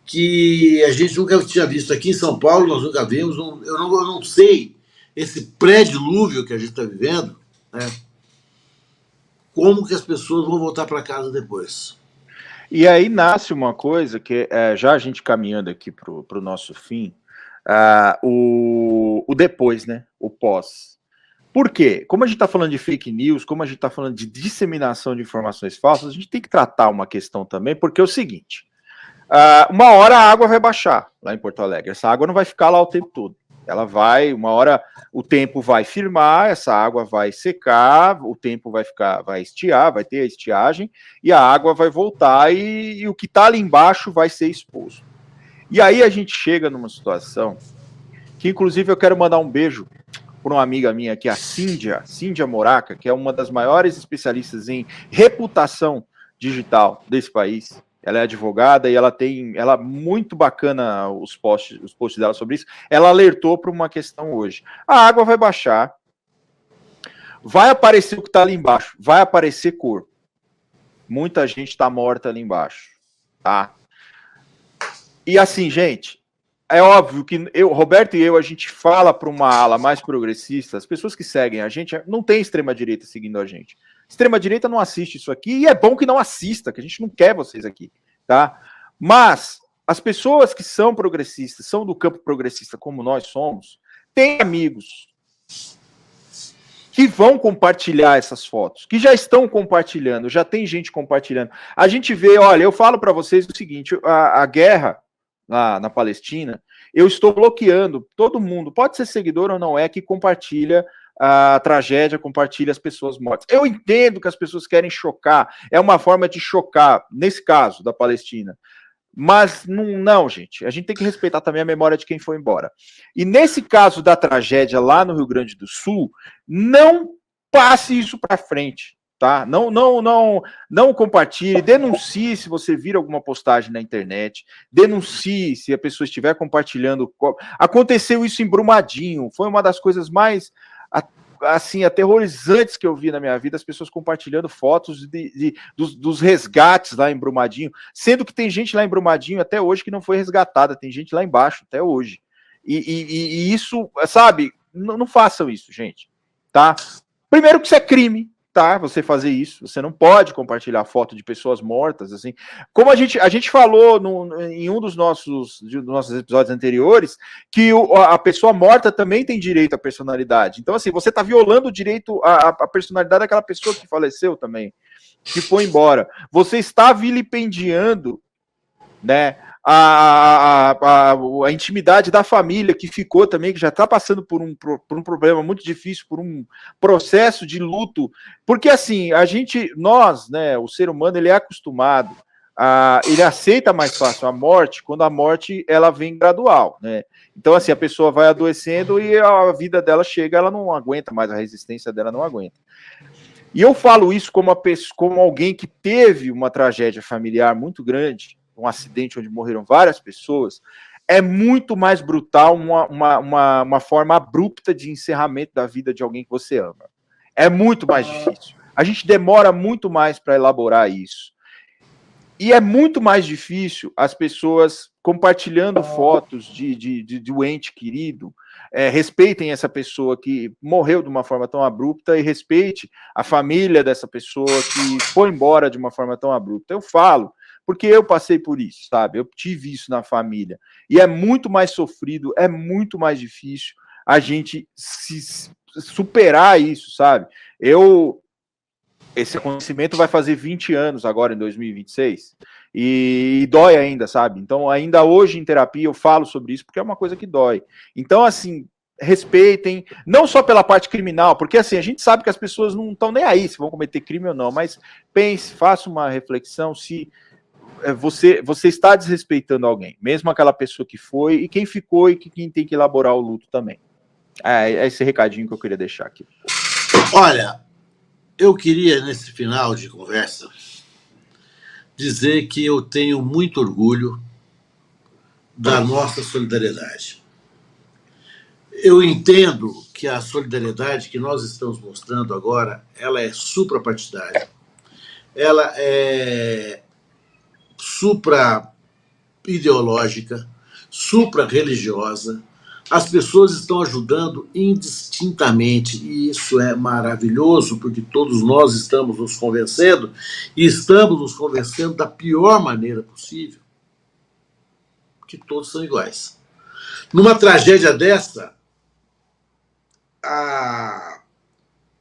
que a gente nunca tinha visto aqui em São Paulo, nós nunca vimos. Eu não sei esse pré-dilúvio que a gente está vivendo, né? Como que as pessoas vão voltar para casa depois. E aí nasce uma coisa que, já a gente caminhando aqui para o nosso fim, o depois, né? O pós. Por quê? Como a gente está falando de fake news, como a gente está falando de disseminação de informações falsas, a gente tem que tratar uma questão também, porque é o seguinte, uma hora a água vai baixar lá em Porto Alegre, essa água não vai ficar lá o tempo todo. Ela vai, uma hora o tempo vai firmar, essa água vai secar, o tempo vai estiar, vai ter a estiagem, e a água vai voltar e o que está ali embaixo vai ser exposto. E aí a gente chega numa situação que, inclusive, eu quero mandar um beijo para uma amiga minha aqui, a Cíndia Moraca, que é uma das maiores especialistas em reputação digital desse país. Ela é advogada e ela muito bacana os posts dela sobre isso. Ela alertou para uma questão hoje. A água vai baixar, vai aparecer o que está ali embaixo, vai aparecer corpo. Muita gente está morta ali embaixo, tá? E assim, gente, é óbvio que Roberto e eu, a gente fala para uma ala mais progressista, as pessoas que seguem a gente, não tem extrema-direita seguindo a gente. Extrema-direita não assiste isso aqui, e é bom que não assista, que a gente não quer vocês aqui, tá? Mas as pessoas que são progressistas, são do campo progressista como nós somos, têm amigos que vão compartilhar essas fotos, que já estão compartilhando, já tem gente compartilhando. A gente vê, olha, eu falo para vocês o seguinte, a guerra lá na Palestina, eu estou bloqueando todo mundo, pode ser seguidor ou não é, que compartilha a tragédia, compartilha as pessoas mortas. Eu entendo que as pessoas querem chocar, é uma forma de chocar, nesse caso da Palestina, mas não, gente, a gente tem que respeitar também a memória de quem foi embora. E nesse caso da tragédia lá no Rio Grande do Sul, não passe isso para frente, tá? Não compartilhe, denuncie se você vir alguma postagem na internet, denuncie se a pessoa estiver compartilhando. Aconteceu isso em Brumadinho, foi uma das coisas mais assim, aterrorizantes que eu vi na minha vida, as pessoas compartilhando fotos dos resgates lá em Brumadinho, sendo que tem gente lá em Brumadinho até hoje que não foi resgatada, tem gente lá embaixo até hoje. E isso, sabe, não façam isso, gente, tá? Primeiro que isso é crime, tá? Você fazer isso, você não pode compartilhar foto de pessoas mortas, assim. Como a gente falou em um dos nossos episódios anteriores, que a pessoa morta também tem direito à personalidade. Então, assim, você está violando o direito à personalidade daquela pessoa que faleceu também, que foi embora. Você está vilipendiando, né, a intimidade da família que ficou também, que já está passando por um problema muito difícil, por um processo de luto, porque assim, nós, né, o ser humano, ele é acostumado, ele aceita mais fácil a morte, quando a morte, ela vem gradual, né, então assim, a pessoa vai adoecendo e a vida dela chega, ela não aguenta mais, a resistência dela não aguenta. E eu falo isso como alguém que teve uma tragédia familiar muito grande, um acidente onde morreram várias pessoas, é muito mais brutal uma forma abrupta de encerramento da vida de alguém que você ama. É muito mais difícil. a gente demora muito mais para elaborar isso. E é muito mais difícil as pessoas compartilhando fotos de um ente querido, respeitem essa pessoa que morreu de uma forma tão abrupta e respeite a família dessa pessoa que foi embora de uma forma tão abrupta. Eu falo, porque eu passei por isso, sabe? Eu tive isso na família. E é muito mais sofrido, é muito mais difícil a gente superar isso, sabe? Esse acontecimento vai fazer 20 anos agora, em 2026, e dói ainda, sabe? Então, ainda hoje em terapia eu falo sobre isso, porque é uma coisa que dói. Então, assim, respeitem, não só pela parte criminal, porque assim, a gente sabe que as pessoas não estão nem aí se vão cometer crime ou não, mas pense, faça uma reflexão se você está desrespeitando alguém, mesmo aquela pessoa que foi, e quem ficou, e quem tem que elaborar o luto também. É esse recadinho que eu queria deixar aqui. Olha, eu queria, nesse final de conversa, dizer que eu tenho muito orgulho da nossa solidariedade. Eu entendo que a solidariedade que nós estamos mostrando agora, ela é suprapartidária, ela é supra-ideológica, supra-religiosa. As pessoas estão ajudando indistintamente, e isso é maravilhoso, porque todos nós estamos nos convencendo, e estamos nos convencendo da pior maneira possível, que todos são iguais. Numa tragédia dessa, a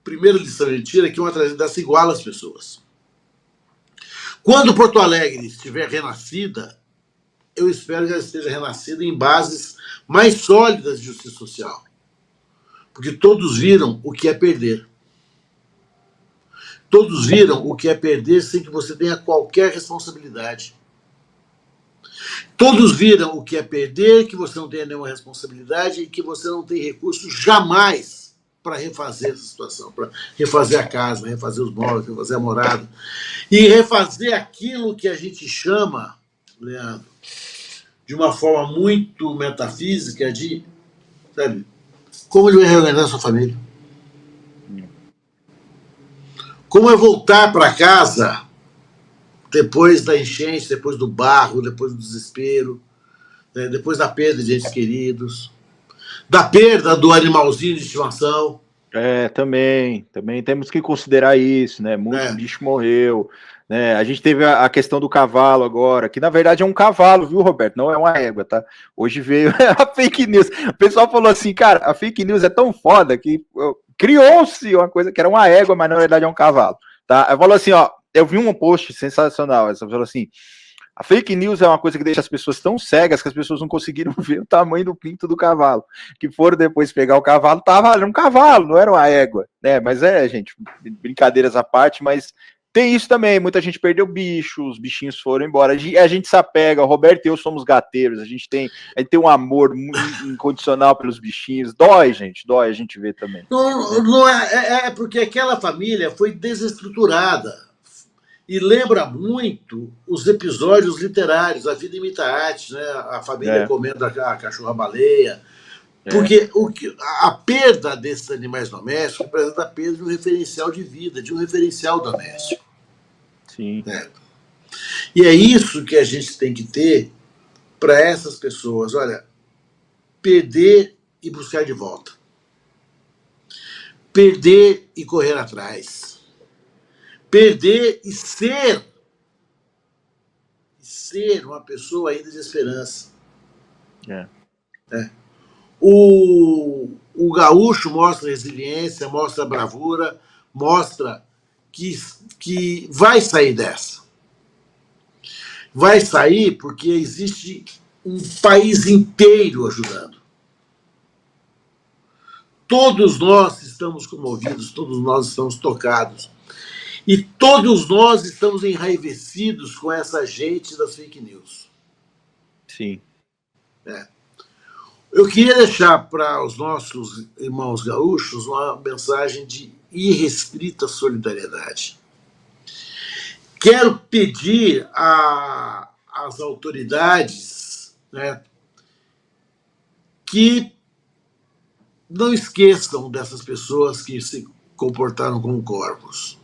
primeira lição que a gente tira é que uma tragédia dessa iguala as pessoas. Quando Porto Alegre estiver renascida, eu espero que ela esteja renascida em bases mais sólidas de justiça social. Porque todos viram o que é perder. Todos viram o que é perder sem que você tenha qualquer responsabilidade. Todos viram o que é perder, que você não tenha nenhuma responsabilidade e que você não tem recurso jamais para refazer essa situação, para refazer a casa, refazer os móveis, refazer a morada. E refazer aquilo que a gente chama, Leandro, de uma forma muito metafísica, de, sabe, como ele vai reorganizar a sua família. Como é voltar para casa depois da enchente, depois do barro, depois do desespero, né, depois da perda de entes queridos, da perda do animalzinho de estimação. Também temos que considerar isso, né? Muito bicho morreu, né? A gente teve a questão do cavalo agora, que na verdade é um cavalo, viu, Roberto? Não é uma égua, tá? Hoje veio a fake news. O pessoal falou assim, cara, a fake news é tão foda que criou-se uma coisa que era uma égua, mas na verdade é um cavalo, tá? Eu falo assim, ó, eu vi um post sensacional, ela falou assim, a fake news é uma coisa que deixa as pessoas tão cegas que as pessoas não conseguiram ver o tamanho do pinto do cavalo. Que foram depois pegar o cavalo, era um cavalo, não era uma égua, né? Mas gente, brincadeiras à parte, mas tem isso também. Muita gente perdeu bicho, os bichinhos foram embora. A gente se apega, o Roberto e eu somos gateiros, a gente tem um amor incondicional pelos bichinhos. Dói, gente, dói, a gente vê também. Não é porque aquela família foi desestruturada. E lembra muito os episódios literários, A Vida Imita a Arte, né? A família comendo a cachorra-baleia. Porque a perda desses animais domésticos representa a perda de um referencial de vida, de um referencial doméstico. Sim. E é isso que a gente tem que ter para essas pessoas. Olha, perder e buscar de volta. Perder e correr atrás. Perder e ser uma pessoa ainda de esperança. O gaúcho mostra resiliência, mostra bravura, mostra que vai sair dessa. Vai sair porque existe um país inteiro ajudando. Todos nós estamos comovidos, todos nós estamos tocados. E todos nós estamos enraivecidos com essa gente das fake news. Sim. Eu queria deixar para os nossos irmãos gaúchos uma mensagem de irrestrita solidariedade. Quero pedir às autoridades, né, que não esqueçam dessas pessoas que se comportaram como corvos.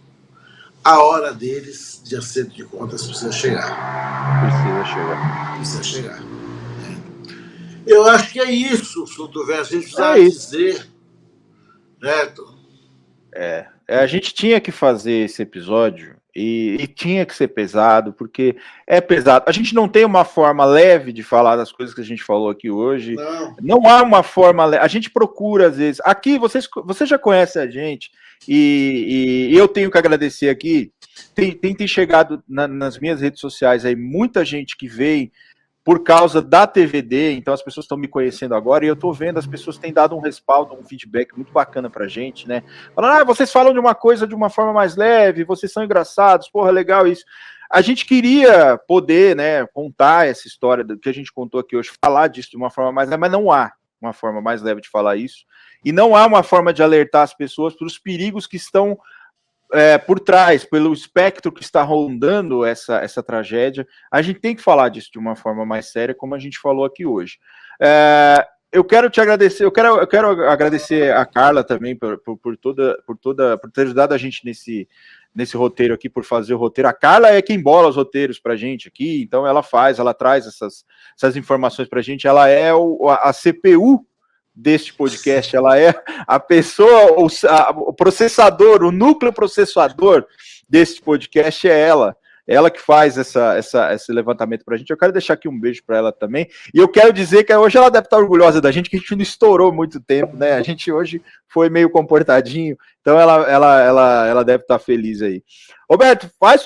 a hora deles de acerto de contas precisa chegar. Precisa chegar. Eu acho que é isso, Souto. A gente precisa dizer, certo? A gente tinha que fazer esse episódio e tinha que ser pesado, porque é pesado. A gente não tem uma forma leve de falar das coisas que a gente falou aqui hoje. Não há uma forma leve. A gente procura, às vezes. Aqui, você já conhece a gente, e eu tenho que agradecer aqui. Tem chegado nas minhas redes sociais aí muita gente que veio por causa da TVD, então as pessoas estão me conhecendo agora e eu estou vendo, as pessoas têm dado um respaldo, um feedback muito bacana pra gente, né? Falando, vocês falam de uma coisa de uma forma mais leve, vocês são engraçados, porra, legal isso. A gente queria poder, né, contar essa história do que a gente contou aqui hoje, falar disso de uma forma mais leve, mas não há uma forma mais leve de falar isso, e não há uma forma de alertar as pessoas para os perigos que estão por trás, pelo espectro que está rondando essa tragédia. A gente tem que falar disso de uma forma mais séria, como a gente falou aqui hoje. Eu quero te agradecer, eu quero agradecer a Carla também por ter ajudado a gente nesse roteiro aqui, por fazer o roteiro. A Carla é quem bola os roteiros pra gente aqui, então ela traz essas informações pra gente, ela é a CPU deste podcast, ela é a pessoa, o processador, o núcleo processador deste podcast é ela que faz esse levantamento pra gente. Eu quero deixar aqui um beijo para ela também, e eu quero dizer que hoje ela deve estar orgulhosa da gente, que a gente não estourou muito tempo, né, a gente hoje foi meio comportadinho, então ela deve estar feliz aí. Roberto, faz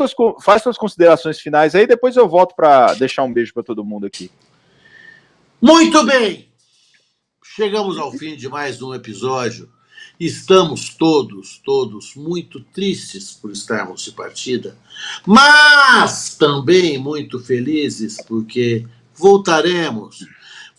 suas considerações finais aí, depois eu volto para deixar um beijo para todo mundo aqui. Muito bem! Chegamos ao fim de mais um episódio. Estamos todos muito tristes por estarmos de partida, mas também muito felizes porque voltaremos.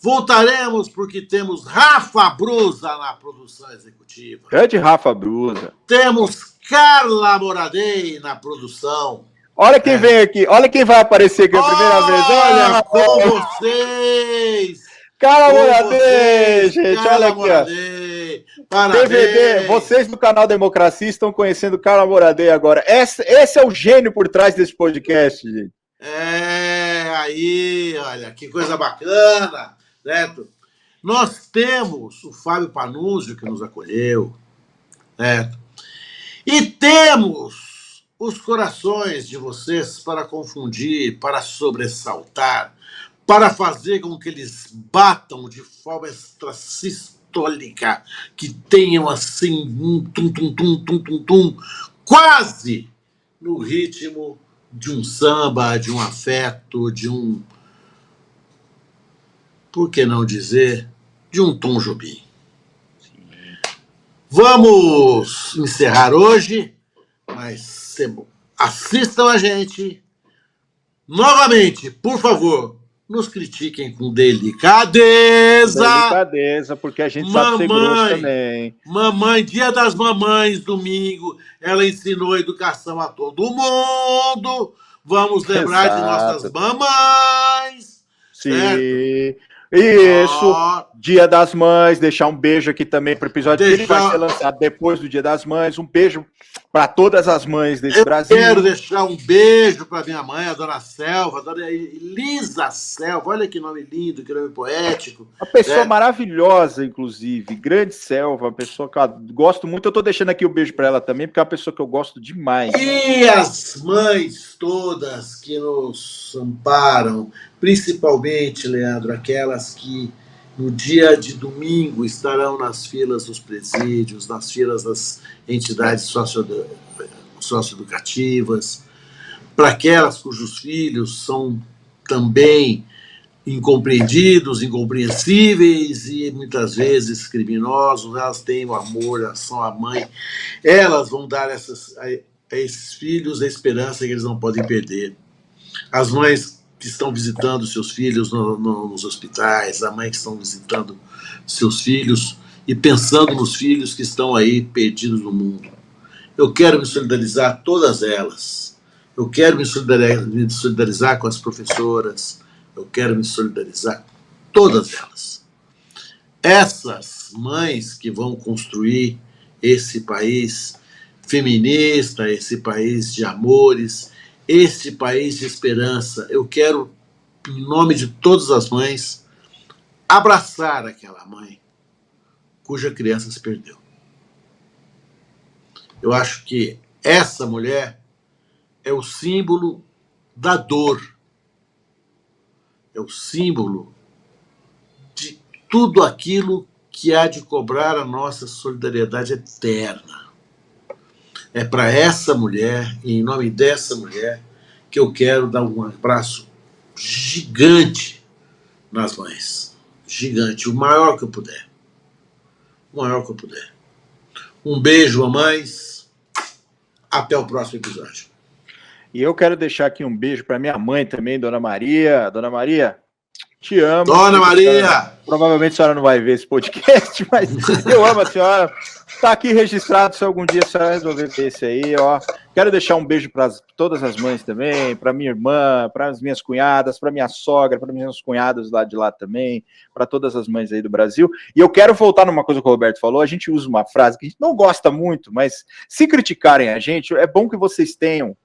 Voltaremos porque temos Rafa Brusa na produção executiva. Grande Rafa Brusa. Temos Carla Moradei na produção. Olha quem vem aqui, olha quem vai aparecer aqui a primeira vez. Olha com vocês. Carla Moradei, gente, olha aqui, ó. Parabéns. TVD, vocês do canal Democracia estão conhecendo Carla Moradei agora. Esse é o gênio por trás desse podcast, gente. Aí, olha, que coisa bacana, certo? Nós temos o Fábio Panunzio, que nos acolheu, certo? E temos os corações de vocês para confundir, para sobressaltar, para fazer com que eles batam de forma extrasistólica, que tenham assim um tum-tum-tum, quase no ritmo de um samba, de um afeto, de um, por que não dizer, de um Tom Jobim. Vamos encerrar hoje, mas assistam a gente novamente, por favor. Nos critiquem com delicadeza. Delicadeza, porque a gente sabe ser grosso também. Mamãe, Dia das Mamães, domingo, ela ensinou educação a todo mundo. Vamos lembrar de nossas mamães. Sim. Certo? Isso, Dia das Mães, deixar um beijo aqui também para o episódio que ele vai ser lançado depois do Dia das Mães. Um beijo para todas as mães desse Brasil. Quero deixar um beijo para minha mãe, a dona Selva, a dona Elisa Selva. Olha que nome lindo, que nome poético. Uma pessoa maravilhosa, inclusive, grande Selva, uma pessoa que eu gosto muito. Eu estou deixando aqui um beijo para ela também, porque é uma pessoa que eu gosto demais. E as mães todas que nos amparam, principalmente, Leandro, aquelas que no dia de domingo estarão nas filas dos presídios, nas filas das entidades socioeducativas, para aquelas cujos filhos são também incompreendidos, incompreensíveis e muitas vezes criminosos, elas têm o amor, elas são a mãe, elas vão dar a esses filhos a esperança que eles não podem perder. As mães que estão visitando seus filhos nos hospitais, a mãe que estão visitando seus filhos e pensando nos filhos que estão aí perdidos no mundo. Eu quero me solidarizar todas elas. Eu quero me solidarizar com as professoras. Eu quero me solidarizar com todas elas. Essas mães que vão construir esse país feminista, esse país de amores, esse país de esperança. Eu quero, em nome de todas as mães, abraçar aquela mãe cuja criança se perdeu. Eu acho que essa mulher é o símbolo da dor, é o símbolo de tudo aquilo que há de cobrar a nossa solidariedade eterna. É para essa mulher, e em nome dessa mulher, que eu quero dar um abraço gigante nas mães. Gigante, o maior que eu puder. O maior que eu puder. Um beijo, mamães. Até o próximo episódio. E eu quero deixar aqui um beijo para minha mãe também, Dona Maria. Dona Maria, te amo. Dona Maria! Provavelmente a senhora não vai ver esse podcast, mas eu amo a senhora. Está aqui registrado, se algum dia a senhora resolver ver esse aí, ó. Quero deixar um beijo para todas as mães também, para minha irmã, para as minhas cunhadas, para minha sogra, para minhas cunhadas lá de lá também, para todas as mães aí do Brasil. E eu quero voltar numa coisa que o Roberto falou, a gente usa uma frase que a gente não gosta muito, mas se criticarem a gente, é bom que vocês tenham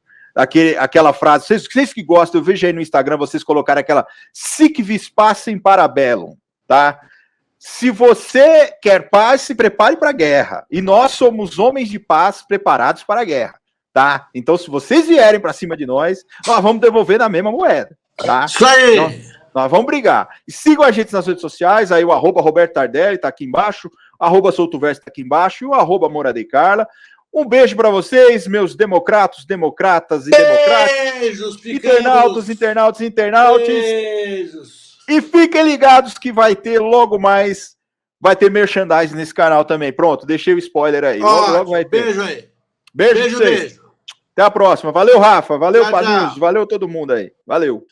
aquela frase, vocês que gostam, eu vejo aí no Instagram vocês colocarem aquela sic vis pacem para bellum, tá? Se você quer paz, se prepare para a guerra. E nós somos homens de paz preparados para a guerra, tá? Então, se vocês vierem para cima de nós vamos devolver na mesma moeda, tá? Isso aí! Nós vamos brigar. E sigam a gente nas redes sociais, aí o @Roberto Tardelli tá aqui embaixo, @Soltoverso tá aqui embaixo, e o @Moradecarla. Um beijo para vocês, meus democratas e democratas. Beijos, internautas. Beijos. E fiquem ligados que vai ter logo mais, vai ter merchandising nesse canal também. Pronto, deixei o spoiler aí. Logo vai ter. Beijo aí. Beijo. Até a próxima. Valeu, Rafa. Valeu, Panus. Valeu todo mundo aí. Valeu.